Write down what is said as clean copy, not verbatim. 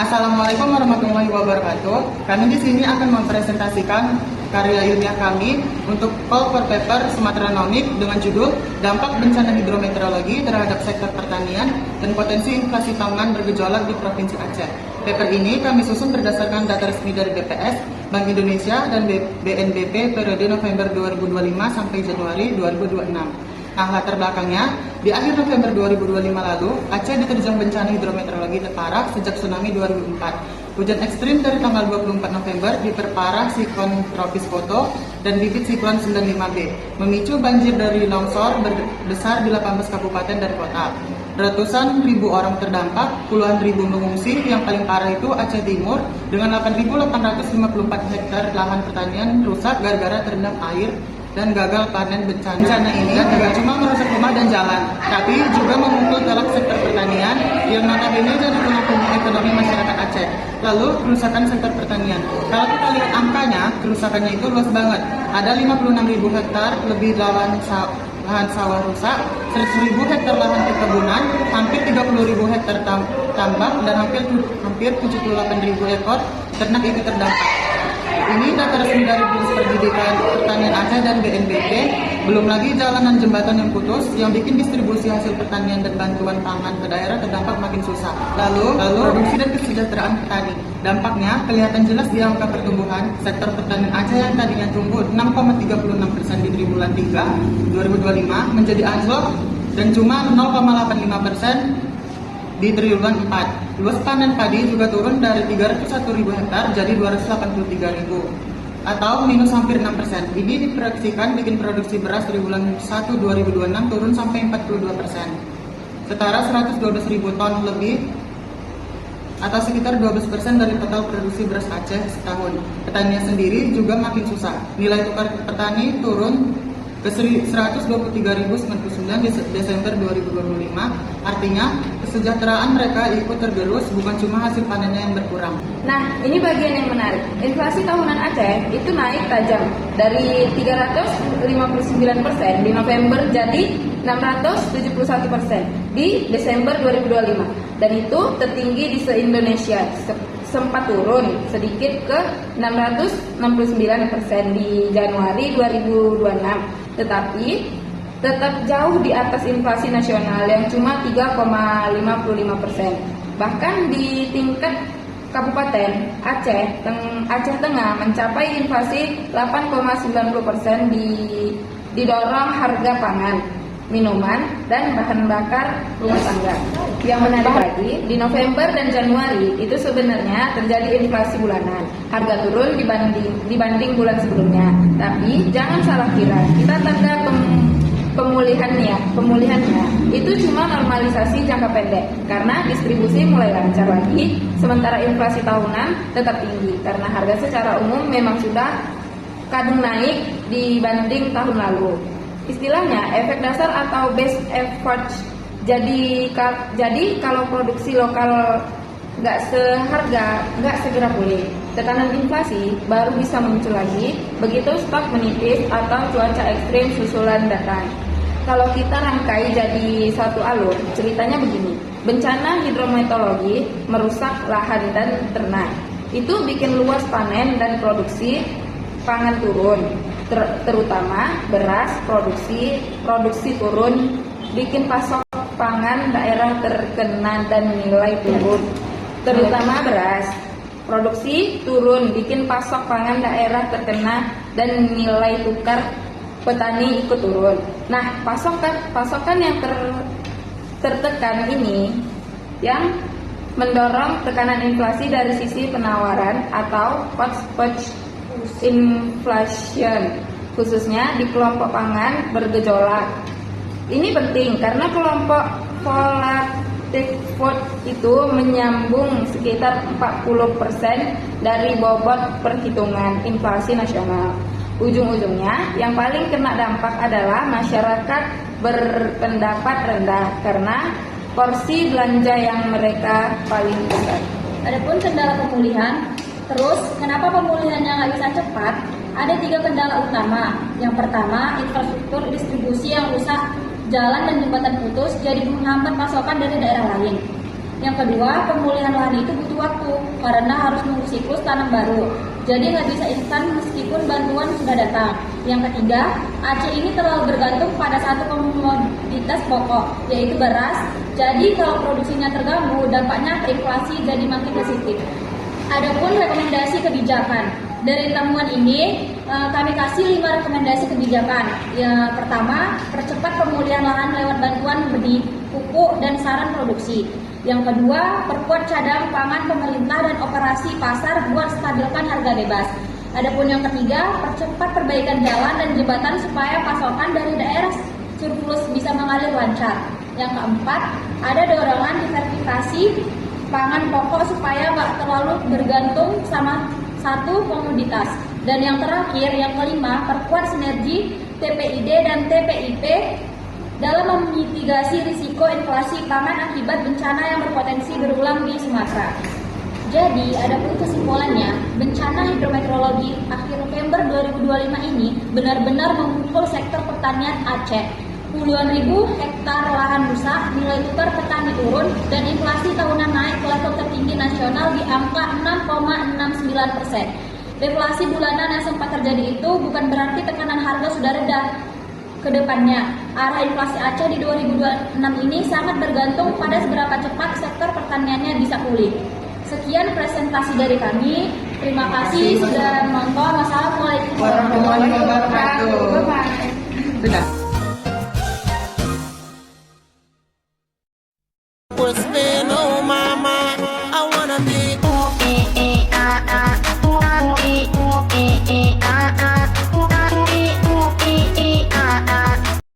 Assalamualaikum warahmatullahi wabarakatuh. Kami di sini akan mempresentasikan karya ilmiah kami untuk Call for Paper Sumatranomik dengan judul Dampak Bencana Hidrometeorologi terhadap Sektor Pertanian dan Potensi Inflasi Pangan Bergejolak di Provinsi Aceh. Paper ini kami susun berdasarkan data resmi dari BPS, Bank Indonesia, dan BNPB periode November 2025 sampai Januari 2026. Nah, latar belakangnya, di akhir November 2025 lalu, Aceh diterjang bencana hidrometeorologi terparah sejak tsunami 2004. Hujan ekstrim dari tanggal 24 November diperparah siklon tropis Foto dan bibit siklon 95B, memicu banjir dari longsor besar di 18 kabupaten dan kota. Ratusan ribu orang terdampak, puluhan ribu mengungsi, yang paling parah itu Aceh Timur dengan 8.854 hektar lahan pertanian rusak gara-gara terendam air dan gagal panen bencana. Bencana ini tidak cuma merusak rumah dan jalan, tapi juga memukul telak sektor pertanian yang notabene jadi tulang punggung ekonomi masyarakat Aceh. Lalu kerusakan sektor pertanian. Kalau kita lihat angkanya, kerusakannya itu luas banget. Ada 56.000 hektar lebih lahan sawah rusak, 100.000 hektar lahan perkebunan, hampir 30.000 hektar tambak, dan hampir 78.000 ekor ternak ikut terdampak. Ini data resmi dari Dinas Pendidikan Pertanian Aceh dan BNPB. Belum lagi jalanan jembatan yang putus, yang bikin distribusi hasil pertanian dan bantuan pangan ke daerah terdampak makin susah. Lalu produksi dan kesejahteraan petani. Dampaknya kelihatan jelas di angka pertumbuhan sektor pertanian Aceh yang tadinya tumbuh 6,36% di triwulan 3 2025 menjadi anjlok dan cuma 0,85% di triwulan 4. Luas panen padi juga turun dari 301.000 hektar jadi 283.000 atau minus hampir 6%. Ini diproyeksikan bikin produksi beras triwulan 1 2026 turun sampai 42%. Setara 112.000 ton lebih atau sekitar 12% dari total produksi beras Aceh setahun. Petaninya sendiri juga makin susah. Nilai tukar petani turun ke 123.099 di Desember 2025. Artinya kesejahteraan mereka ikut tergerus, bukan cuma hasil panennya yang berkurang. Nah, ini bagian yang menarik. Inflasi tahunan Aceh itu naik tajam dari 359% di November jadi 671% di Desember 2025, dan itu tertinggi di se-Indonesia. Sempat turun sedikit ke 669% di Januari 2026, tetapi tetap jauh di atas inflasi nasional yang cuma 3,55%. Bahkan di tingkat Kabupaten Aceh Tengah mencapai inflasi 8,90%, didorong harga pangan, minuman, dan bahan bakar rumah tangga. Yang menarik lagi, di November dan Januari itu sebenarnya terjadi inflasi bulanan. Harga turun dibanding bulan sebelumnya. Tapi jangan salah kira, kita tanda pemulihannya itu cuma normalisasi jangka pendek karena distribusi mulai lancar lagi, sementara inflasi tahunan tetap tinggi karena harga secara umum memang sudah kadung naik dibanding tahun lalu. Istilahnya efek dasar atau base effort. Jadi kalau produksi lokal nggak segera pulih, tekanan inflasi baru bisa muncul lagi begitu stok menipis atau cuaca ekstrim susulan datang. Kalau kita rangkai jadi satu alur, ceritanya begini. Bencana hidrometeorologi merusak lahan dan ternak. Itu bikin luas panen dan produksi pangan turun, terutama beras produksi turun, bikin pasok pangan daerah terkena dan nilai turun, terutama beras produksi turun, bikin pasok pangan daerah terkena dan nilai tukar petani ikut turun. Nah, pasokan yang tertekan ini yang mendorong tekanan inflasi dari sisi penawaran atau cost inflation, khususnya di kelompok pangan bergejolak. Ini penting karena kelompok volatile food itu menyambung sekitar 40% dari bobot perhitungan inflasi nasional. Ujung-ujungnya yang paling kena dampak adalah masyarakat berpendapat rendah karena porsi belanja yang mereka paling besar. Adapun kendala pemulihan, terus kenapa pemulihannya nggak bisa cepat? Ada 3 kendala utama. Yang pertama, infrastruktur distribusi yang rusak, jalan dan jembatan putus jadi menghambat pasokan dari daerah lain. Yang kedua, pemulihan lahan itu butuh waktu karena harus menunggu siklus tanam baru. Jadi nggak bisa instan meskipun bantuan sudah datang. Yang ketiga, Aceh ini terlalu bergantung pada satu komoditas pokok, yaitu beras. Jadi kalau produksinya terganggu, dampaknya ke inflasi jadi makin sensitif. Adapun rekomendasi kebijakan. Dari temuan ini, kami kasih 5 rekomendasi kebijakan. Yang pertama, percepat pemulihan lahan lewat bantuan benih, pupuk, dan saran produksi. Yang kedua, perkuat cadangan pangan pemerintah dan operasi pasar buat stabilkan harga bebas. Adapun yang ketiga, percepat perbaikan jalan dan jembatan supaya pasokan dari daerah surplus bisa mengalir lancar. Yang keempat, ada dorongan diversifikasi pangan pokok supaya nggak terlalu bergantung sama satu komoditas. Dan yang terakhir, yang kelima, perkuat sinergi TPID dan TPIP dalam memitigasi risiko inflasi pangan akibat bencana yang berpotensi berulang di Sumatera. Jadi, adapun kesimpulannya, bencana hidrometeorologi akhir November 2025 ini benar-benar memukul sektor pertanian Aceh. Puluhan ribu hektar lahan rusak, nilai tukar petani turun, dan inflasi tahunan naik ke level tertinggi nasional di angka 6,69%. Deflasi bulanan yang sempat terjadi itu bukan berarti tekanan harga sudah reda. Kedepannya, arah inflasi Aceh di 2026 ini sangat bergantung pada seberapa cepat sektor pertaniannya bisa pulih. Sekian presentasi dari kami. Terima kasih sudah menonton. Wassalamualaikum Warahmatullahi wabarakatuh. Bye-bye. Sudah. Pues ven, oh mama, I wanna be